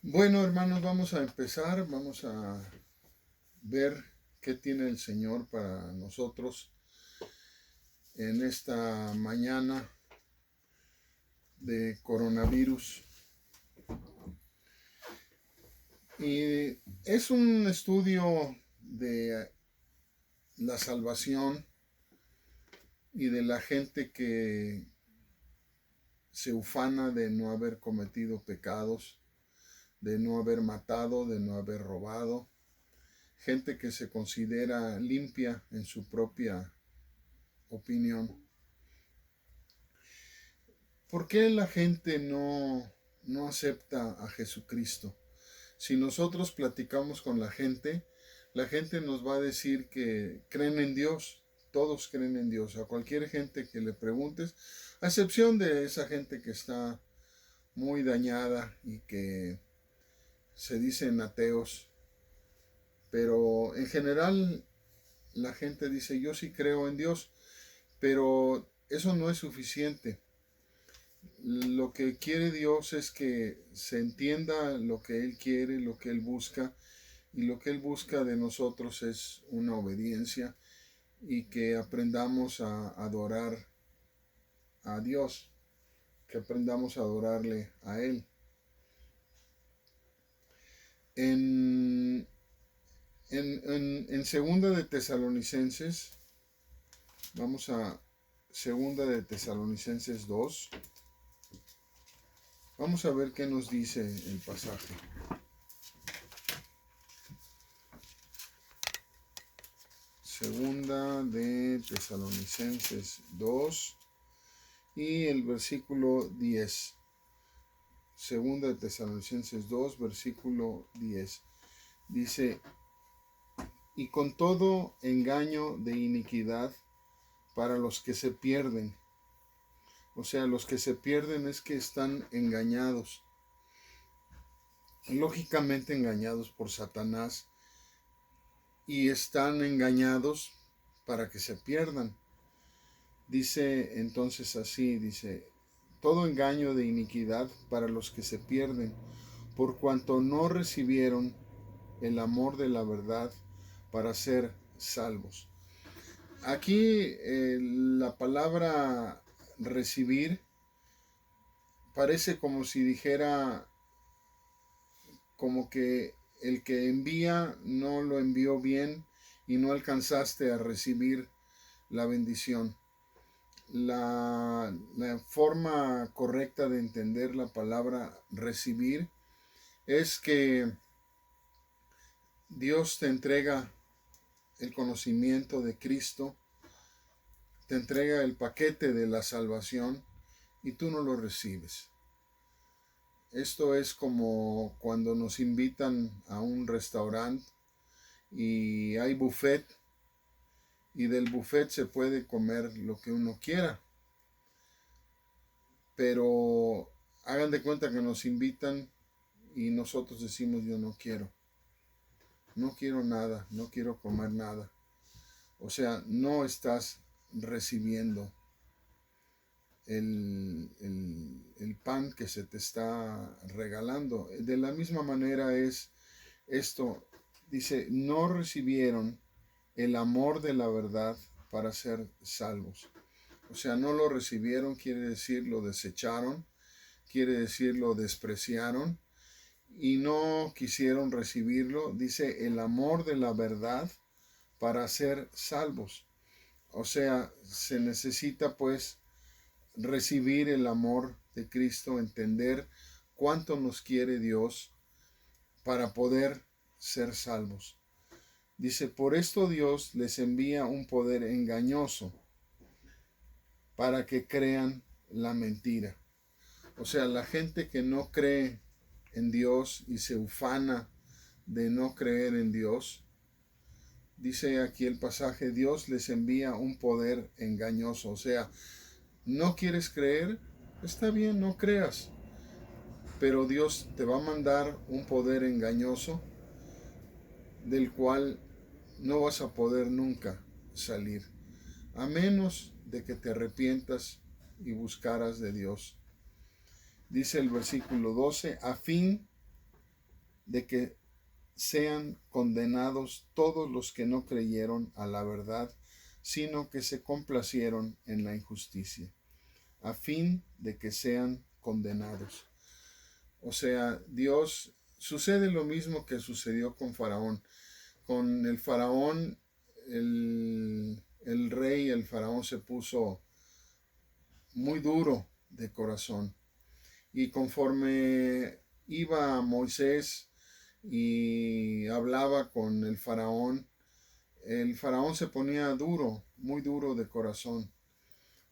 Bueno, hermanos, vamos a empezar, vamos a ver qué tiene el Señor para nosotros en esta mañana de coronavirus. Y es un estudio de la salvación y de la gente que se ufana de no haber cometido pecados, de no haber matado, de no haber robado, gente que se considera limpia en su propia opinión. ¿Por qué la gente no acepta a Jesucristo? Si nosotros platicamos con la gente nos va a decir que creen en Dios, todos creen en Dios, a cualquier gente que le preguntes, a excepción de esa gente que está muy dañada y que se dicen ateos, pero en general la gente dice yo sí creo en Dios, pero eso no es suficiente. Lo que quiere Dios es que se entienda lo que Él quiere, lo que Él busca, y lo que Él busca de nosotros es una obediencia y que aprendamos a adorar a Dios, que aprendamos a adorarle a Él. En, en Segunda de Tesalonicenses, vamos a Segunda de Tesalonicenses 2, vamos a ver qué nos dice el pasaje. Segunda de Tesalonicenses 2 y el versículo 10. Segunda de Tesalonicenses 2, versículo 10. Dice, y con todo engaño de iniquidad para los que se pierden. O sea, los que se pierden es que están engañados. Lógicamente engañados por Satanás. Y están engañados para que se pierdan. Dice entonces así, dice, todo engaño de iniquidad para los que se pierden, por cuanto no recibieron el amor de la verdad para ser salvos. Aquí la palabra recibir parece como si dijera como que el que envía no lo envió bien y no alcanzaste a recibir la bendición. La forma correcta de entender la palabra recibir es que Dios te entrega el conocimiento de Cristo, te entrega el paquete de la salvación y tú no lo recibes. Esto es como cuando nos invitan a un restaurante y hay buffet y del buffet se puede comer lo que uno quiera, pero hagan de cuenta que nos invitan y nosotros decimos yo no quiero, no quiero nada, no quiero comer nada. O sea, no estás recibiendo el pan que se te está regalando. De la misma manera es esto, dice, no recibieron el amor de la verdad para ser salvos. O sea, no lo recibieron, quiere decir lo desecharon, quiere decir lo despreciaron y no quisieron recibirlo. Dice el amor de la verdad para ser salvos. O sea, se necesita pues recibir el amor de Cristo, entender cuánto nos quiere Dios para poder ser salvos. Dice, por esto Dios les envía un poder engañoso para que crean la mentira. O sea, la gente que no cree en Dios y se ufana de no creer en Dios, dice aquí el pasaje, Dios les envía un poder engañoso. O sea, no quieres creer, está bien, no creas. Pero Dios te va a mandar un poder engañoso del cual no vas a poder nunca salir, a menos de que te arrepientas y buscaras de Dios. Dice el versículo 12, a fin de que sean condenados todos los que no creyeron a la verdad, sino que se complacieron en la injusticia, a fin de que sean condenados. O sea, Dios, sucede lo mismo que sucedió con Faraón. Con el Faraón, el rey, el Faraón se puso muy duro de corazón. Y conforme iba Moisés y hablaba con el Faraón se ponía duro, muy duro de corazón.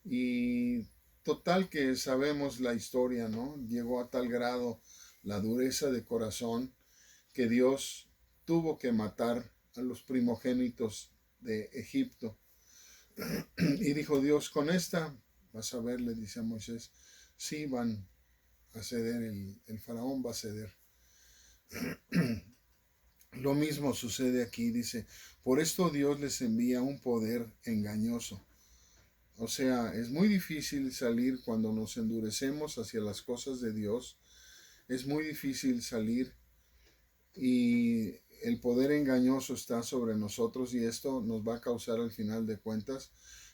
Y total que sabemos la historia, ¿no? Llegó a tal grado la dureza de corazón que Dios tuvo que matar a los primogénitos de Egipto. Y dijo Dios, con esta, vas a ver, le dice a Moisés, sí van a ceder, el faraón va a ceder. Lo mismo sucede aquí, dice, por esto Dios les envía un poder engañoso. O sea, es muy difícil salir cuando nos endurecemos hacia las cosas de Dios. Es muy difícil salir y el poder engañoso está sobre nosotros y esto nos va a causar al final de cuentas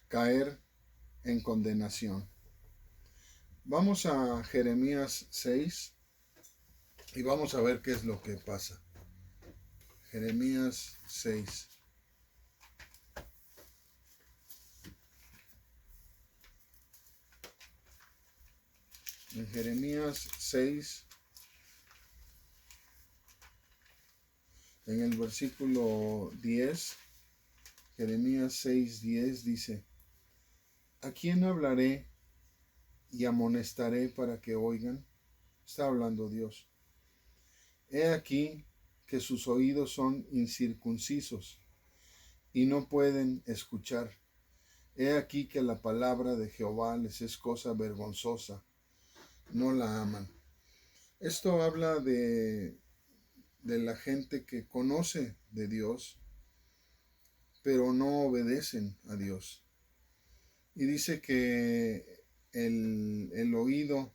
caer en condenación. Vamos a Jeremías 6 y vamos a ver qué es lo que pasa. Jeremías 6. En Jeremías 6, en el versículo 10, Jeremías 6:10 dice, ¿a quién hablaré y amonestaré para que oigan? Está hablando Dios. He aquí que sus oídos son incircuncisos y no pueden escuchar. He aquí que la palabra de Jehová les es cosa vergonzosa, no la aman. Esto habla de la gente que conoce de Dios, pero no obedecen a Dios. Y dice que el oído,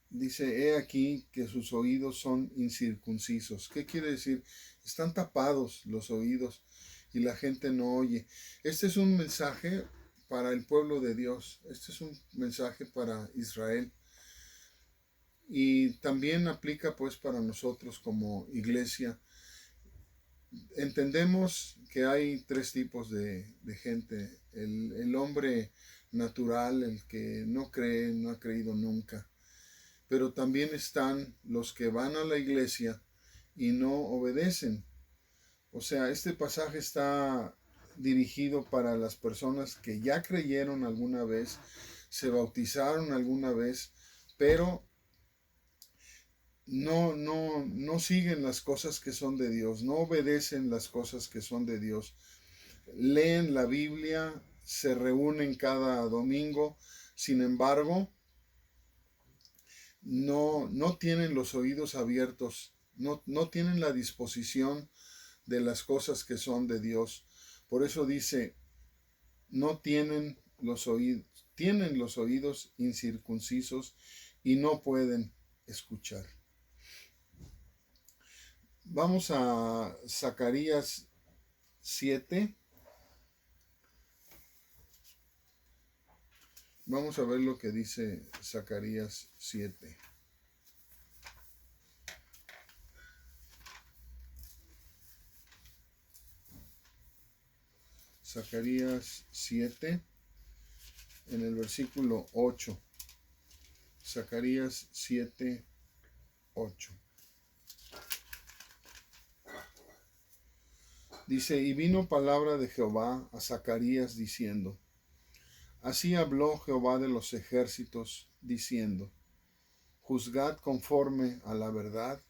dice, he aquí que sus oídos son incircuncisos. ¿Qué quiere decir? Están tapados los oídos y la gente no oye. Este es un mensaje para el pueblo de Dios. Este es un mensaje para Israel. Y también aplica pues para nosotros como iglesia. Entendemos que hay tres tipos de gente. El hombre natural, el que no cree, no ha creído nunca. Pero también están los que van a la iglesia y no obedecen. O sea, este pasaje está dirigido para las personas que ya creyeron alguna vez, se bautizaron alguna vez, pero no siguen las cosas que son de Dios, no obedecen las cosas que son de Dios. Leen la Biblia, se reúnen cada domingo, sin embargo, no tienen los oídos abiertos, no tienen la disposición de las cosas que son de Dios. Por eso dice, no tienen tienen los oídos incircuncisos y no pueden escuchar. Vamos a Zacarías 7. Vamos a ver lo que dice Zacarías 7. Zacarías 7, en el versículo 8. Zacarías 7, 8. Dice, y vino palabra de Jehová a Zacarías diciendo, así habló Jehová de los ejércitos, diciendo, juzgad conforme a la verdad,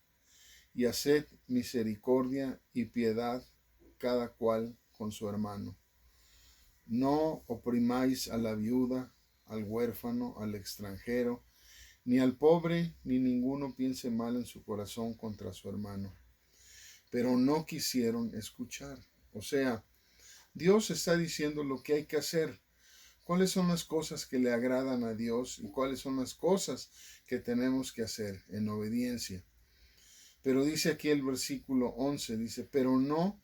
y haced misericordia y piedad cada cual con su hermano. No oprimáis a la viuda, al huérfano, al extranjero, ni al pobre, ni ninguno piense mal en su corazón contra su hermano. Pero no quisieron escuchar. O sea, Dios está diciendo lo que hay que hacer. ¿Cuáles son las cosas que le agradan a Dios y cuáles son las cosas que tenemos que hacer en obediencia? Pero dice aquí el versículo 11, dice, pero no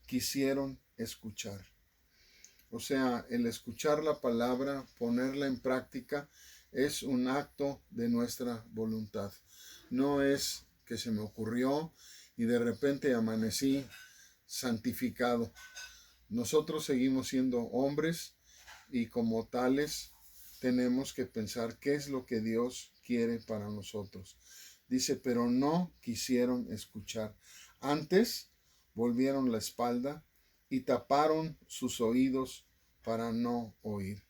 quisieron escuchar. O sea, el escuchar la palabra, ponerla en práctica, es un acto de nuestra voluntad. No es que se me ocurrió y de repente amanecí santificado. Nosotros seguimos siendo hombres y como tales tenemos que pensar qué es lo que Dios quiere para nosotros. Dice, pero no quisieron escuchar. Antes volvieron la espalda y taparon sus oídos para no oír.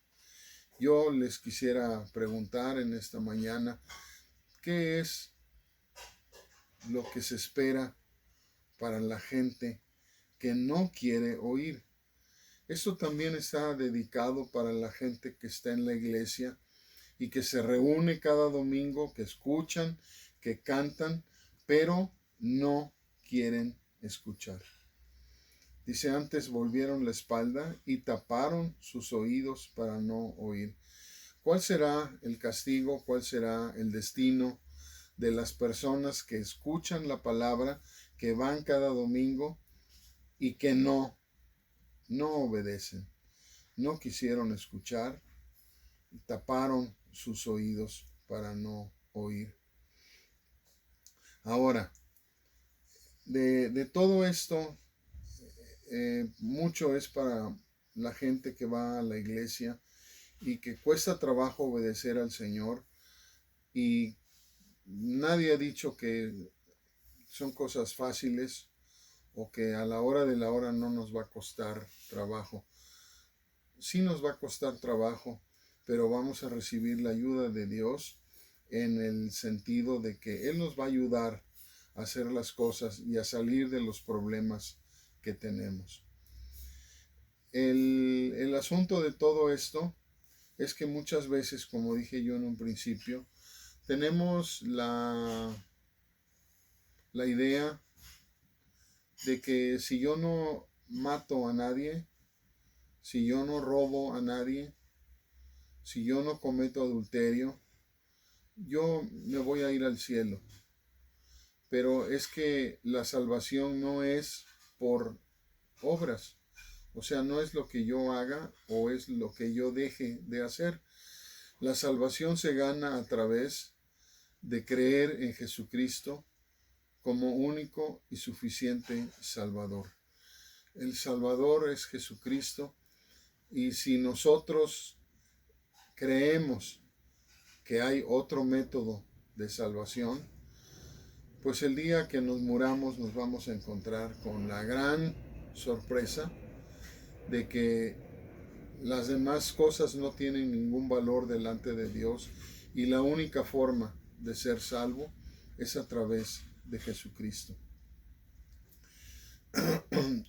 Yo les quisiera preguntar en esta mañana, ¿qué es lo que se espera para la gente que no quiere oír? Esto también está dedicado para la gente que está en la iglesia y que se reúne cada domingo, que escuchan, que cantan, pero no quieren escuchar. Dice, antes volvieron la espalda y taparon sus oídos para no oír. ¿Cuál será el castigo? ¿Cuál será el destino de las personas que escuchan la palabra, que van cada domingo y que no obedecen? No quisieron escuchar y taparon sus oídos para no oír. Ahora, de todo esto, mucho es para la gente que va a la iglesia y que cuesta trabajo obedecer al Señor, y nadie ha dicho que son cosas fáciles o que a la hora de la hora no nos va a costar trabajo. Sí nos va a costar trabajo, pero vamos a recibir la ayuda de Dios en el sentido de que Él nos va a ayudar a hacer las cosas y a salir de los problemas que tenemos. El asunto de todo esto es que muchas veces, como dije yo en un principio, tenemos la idea de que si yo no mato a nadie, si yo no robo a nadie, si yo no cometo adulterio, yo me voy a ir al cielo. Pero es que la salvación no es por obras. O sea, no es lo que yo haga o es lo que yo deje de hacer. La salvación se gana a través de creer en Jesucristo como único y suficiente Salvador. El Salvador es Jesucristo, y si nosotros creemos que hay otro método de salvación, pues el día que nos muramos nos vamos a encontrar con la gran sorpresa de que las demás cosas no tienen ningún valor delante de Dios y la única forma de ser salvo es a través de Jesucristo.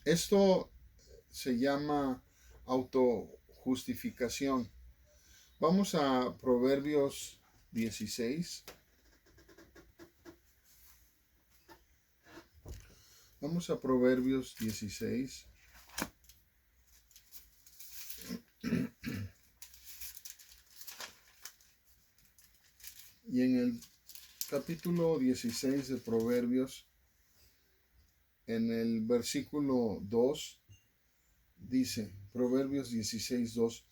Esto se llama autojustificación. Vamos a Proverbios 16. Vamos a Proverbios 16. Y en el capítulo 16 de Proverbios, en el versículo 2, dice, Proverbios 16, 2,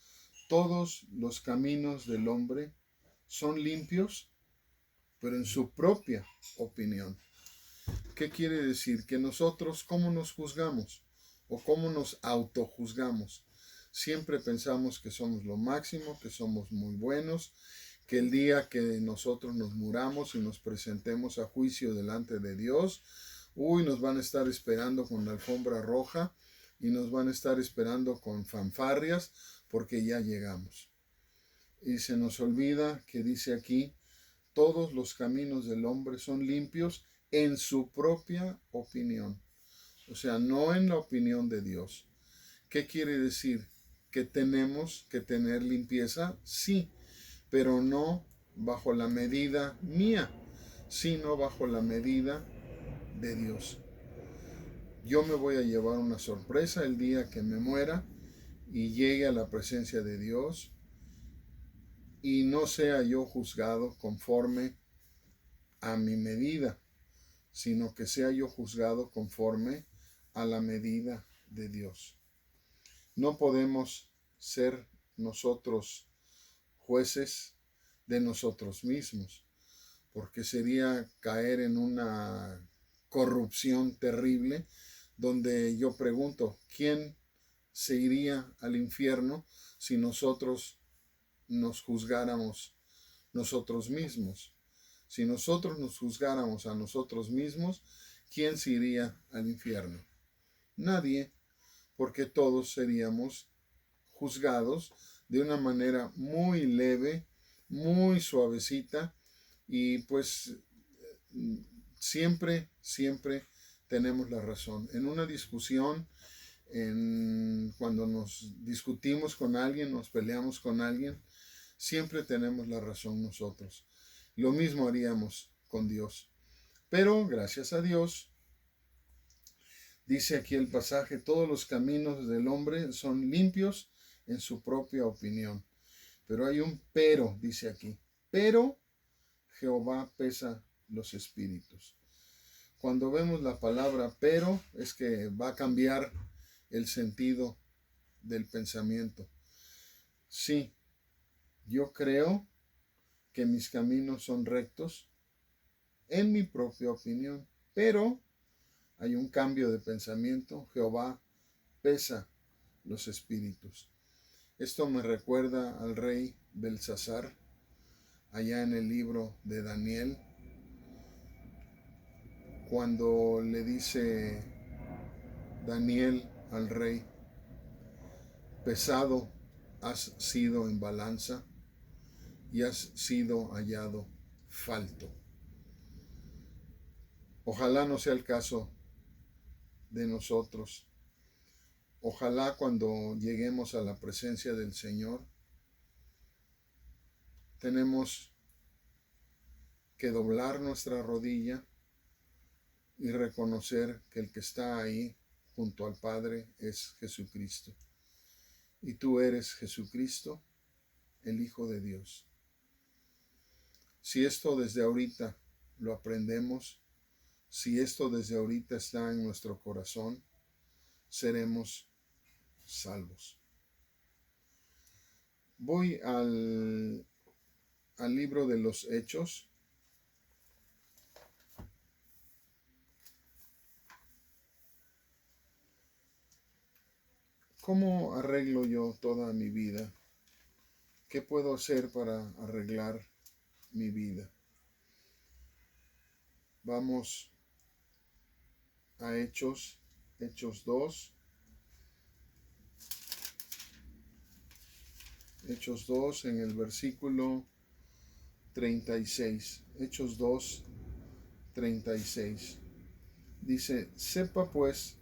todos los caminos del hombre son limpios, pero en su propia opinión. ¿Qué quiere decir? Que nosotros, ¿cómo nos juzgamos? ¿O cómo nos autojuzgamos? Siempre pensamos que somos lo máximo, que somos muy buenos, que el día que nosotros nos muramos y nos presentemos a juicio delante de Dios, nos van a estar esperando con la alfombra roja y nos van a estar esperando con fanfarrias porque ya llegamos. Y se nos olvida que dice aquí, todos los caminos del hombre son limpios en su propia opinión. O sea, no en la opinión de Dios. ¿Qué quiere decir? ¿Que tenemos que tener limpieza? Sí, pero no bajo la medida mía, sino bajo la medida de Dios. Yo me voy a llevar una sorpresa el día que me muera y llegue a la presencia de Dios y no sea yo juzgado conforme a mi medida, sino que sea yo juzgado conforme a la medida de Dios. No podemos ser nosotros jueces de nosotros mismos, porque sería caer en una corrupción terrible donde yo pregunto, ¿quién se iría al infierno si nosotros nos juzgáramos nosotros mismos? Si nosotros nos juzgáramos a nosotros mismos, ¿quién se iría al infierno? Nadie, porque todos seríamos juzgados de una manera muy leve, muy suavecita, y pues siempre tenemos la razón. En una discusión, cuando nos discutimos con alguien, nos peleamos con alguien, siempre tenemos la razón nosotros. Lo mismo haríamos con Dios. Pero gracias a Dios, dice aquí el pasaje, todos los caminos del hombre son limpios en su propia opinión. Pero hay un pero, dice aquí. Pero Jehová pesa los espíritus. Cuando vemos la palabra pero, es que va a cambiar el sentido del pensamiento. Sí, yo creo que mis caminos son rectos en mi propia opinión, pero hay un cambio de pensamiento. Jehová pesa los espíritus. Esto me recuerda al rey Belsasar, allá en el libro de Daniel, cuando le dice Daniel al rey, pesado has sido en balanza y has sido hallado falto. Ojalá no sea el caso de nosotros. Ojalá cuando lleguemos a la presencia del Señor, tenemos que doblar nuestra rodilla y reconocer que el que está ahí junto al Padre es Jesucristo. Y tú eres Jesucristo, el Hijo de Dios. Si esto desde ahorita lo aprendemos, si esto desde ahorita está en nuestro corazón, seremos salvos. Voy al libro de los Hechos. ¿Cómo arreglo yo toda mi vida? ¿Qué puedo hacer para arreglar mi vida? Vamos a Hechos 2. Hechos 2 en el versículo 36. Hechos 2, 36. Dice, sepa pues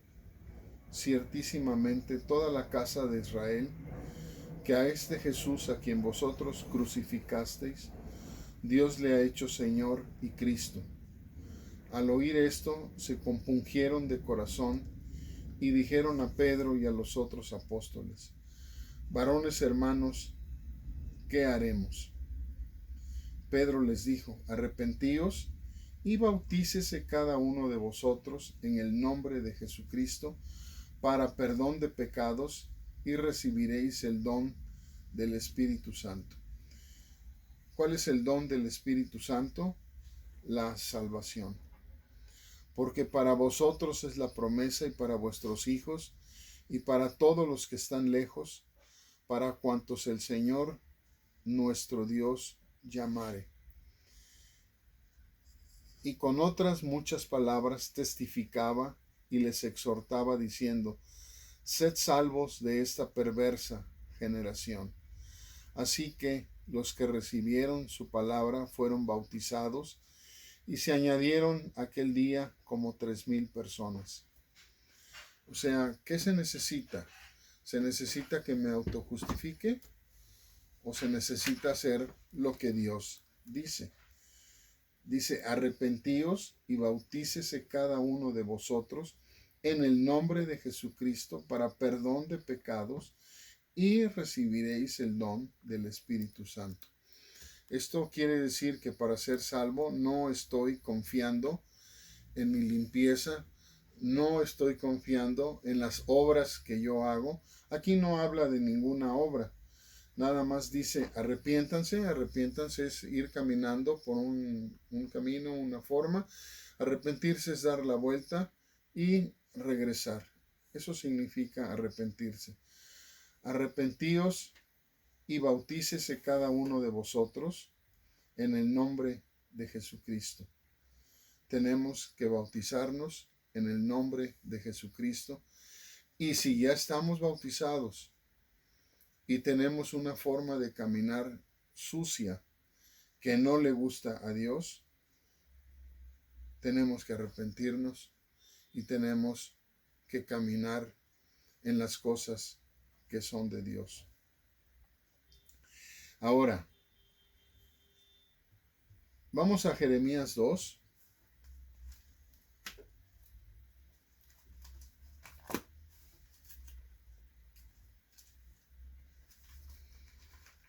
ciertísimamente toda la casa de Israel que a este Jesús a quien vosotros crucificasteis, Dios le ha hecho Señor y Cristo. Al oír esto, se compungieron de corazón y dijeron a Pedro y a los otros apóstoles, varones hermanos, ¿qué haremos? Pedro les dijo, arrepentíos y bautícese cada uno de vosotros en el nombre de Jesucristo para perdón de pecados y recibiréis el don del Espíritu Santo. ¿Cuál es el don del Espíritu Santo? La salvación. Porque para vosotros es la promesa y para vuestros hijos y para todos los que están lejos, para cuantos el Señor nuestro Dios llamare. Y con otras muchas palabras testificaba y les exhortaba diciendo, sed salvos de esta perversa generación. Así que los que recibieron su palabra fueron bautizados y se añadieron aquel día como 3,000 personas. O sea, ¿qué se necesita? ¿Se necesita que me autojustifique? ¿O se necesita hacer lo que Dios dice? Dice, arrepentíos y bautícese cada uno de vosotros en el nombre de Jesucristo para perdón de pecados y recibiréis el don del Espíritu Santo. Esto quiere decir que para ser salvo no estoy confiando en mi limpieza, no estoy confiando en las obras que yo hago. Aquí no habla de ninguna obra, nada más dice arrepiéntanse. Arrepiéntanse es ir caminando por un camino, una forma. Arrepentirse es dar la vuelta y regresar. Eso significa arrepentirse. Arrepentíos y bautícese cada uno de vosotros en el nombre de Jesucristo. Tenemos que bautizarnos en el nombre de Jesucristo. Y si ya estamos bautizados y tenemos una forma de caminar sucia que no le gusta a Dios, tenemos que arrepentirnos y tenemos que caminar en las cosas que son de Dios. Ahora, vamos a Jeremías 2.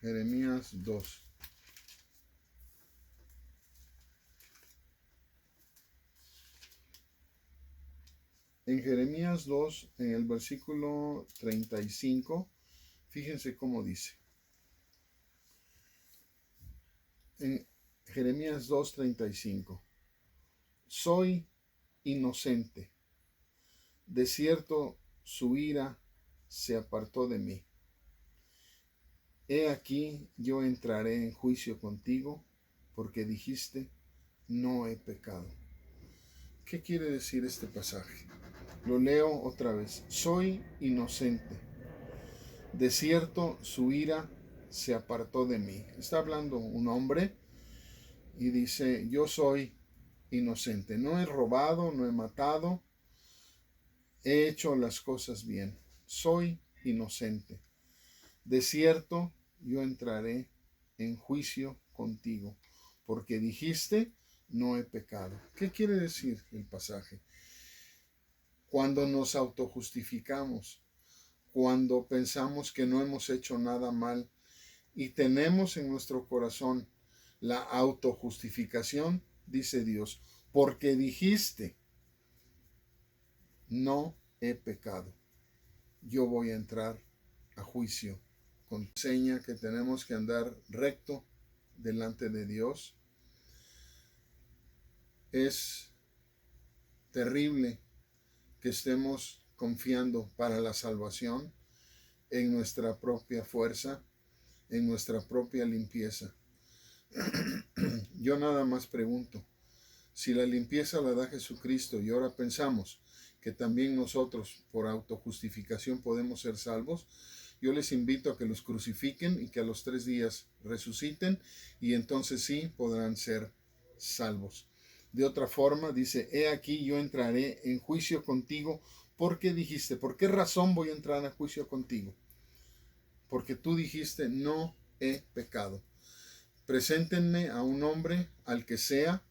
Jeremías 2. En Jeremías 2, en el versículo 35, fíjense cómo dice. En Jeremías 2:35. Soy inocente. De cierto, su ira se apartó de mí. He aquí, yo entraré en juicio contigo, porque dijiste, no he pecado. ¿Qué quiere decir este pasaje? Lo leo otra vez. Soy inocente. De cierto, su ira se apartó de mí. Está hablando un hombre y dice, yo soy inocente. No he robado, no he matado, he hecho las cosas bien. Soy inocente. De cierto, yo entraré en juicio contigo, porque dijiste, no he pecado. ¿Qué quiere decir el pasaje? Cuando nos autojustificamos, cuando pensamos que no hemos hecho nada mal y tenemos en nuestro corazón la autojustificación, dice Dios, porque dijiste, no he pecado, yo voy a entrar a juicio. Enseña que tenemos que andar recto delante de Dios. Es terrible que estemos confiando para la salvación en nuestra propia fuerza, en nuestra propia limpieza. Yo nada más pregunto, si la limpieza la da Jesucristo y ahora pensamos que también nosotros por autojustificación podemos ser salvos, yo les invito a que los crucifiquen y que a los 3 días resuciten y entonces sí podrán ser salvos. De otra forma, dice, he aquí yo entraré en juicio contigo. ¿Por qué dijiste? ¿Por qué razón voy a entrar a juicio contigo? Porque tú dijiste, no he pecado. Preséntenme a un hombre, al que sea,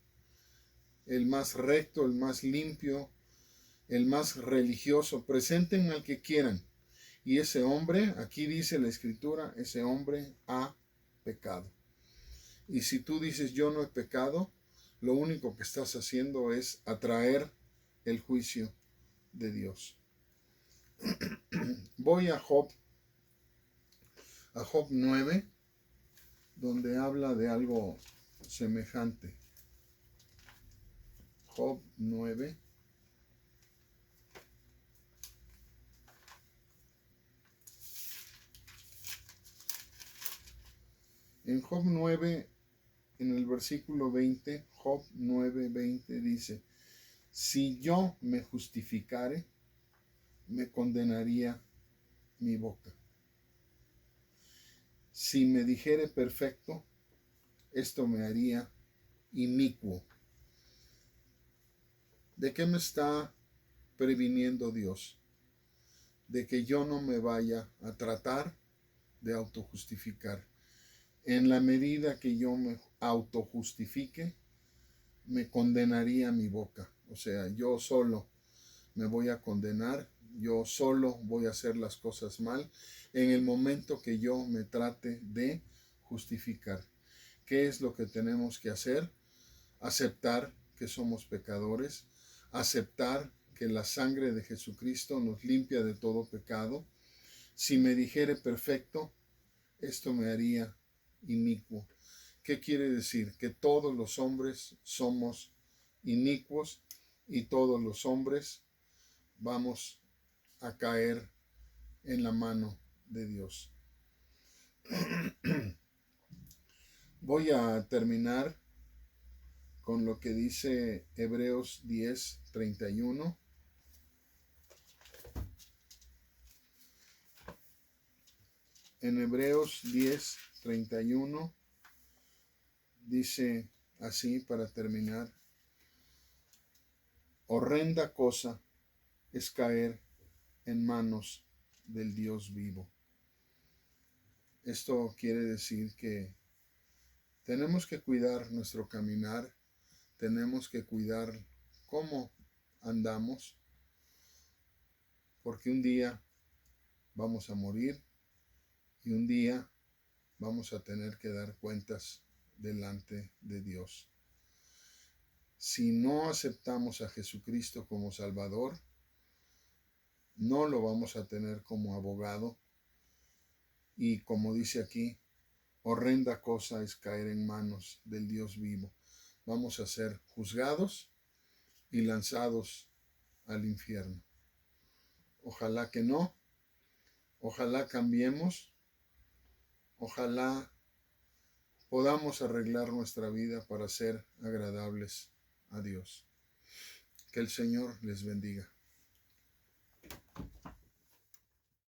el más recto, el más limpio, el más religioso. Preséntenme al que quieran. Y ese hombre, aquí dice la escritura, ese hombre ha pecado. Y si tú dices yo no he pecado, lo único que estás haciendo es atraer el juicio de Dios. Voy a Job 9, donde habla de algo semejante. Job 9. En Job 9, en el versículo 20, Job 9:20 dice, si yo me justificare, me condenaría mi boca. Si me dijere perfecto, esto me haría inicuo. ¿De qué me está previniendo Dios? De que yo no me vaya a tratar de autojustificar. En la medida que yo me autojustifique, me condenaría mi boca. O sea, yo solo me voy a condenar, yo solo voy a hacer las cosas mal en el momento que yo me trate de justificar. ¿Qué es lo que tenemos que hacer? Aceptar que somos pecadores, aceptar que la sangre de Jesucristo nos limpia de todo pecado. Si me dijere perfecto, esto me haría inicuo. ¿Qué quiere decir? Que todos los hombres somos inicuos y todos los hombres vamos a caer en la mano de Dios. Voy a terminar con lo que dice Hebreos 10:31. En Hebreos 10:31 dice así para terminar: horrenda cosa es caer en manos del Dios vivo. Esto quiere decir que tenemos que cuidar nuestro caminar, tenemos que cuidar cómo andamos, porque un día vamos a morir y un día vamos a tener que dar cuentas delante de Dios. Si no aceptamos a Jesucristo como Salvador, no lo vamos a tener como abogado, y como dice aquí, horrenda cosa es caer en manos del Dios vivo. Vamos a ser juzgados y lanzados al infierno. Ojalá que no, ojalá cambiemos, ojalá podamos arreglar nuestra vida para ser agradables a Dios. Que el Señor les bendiga.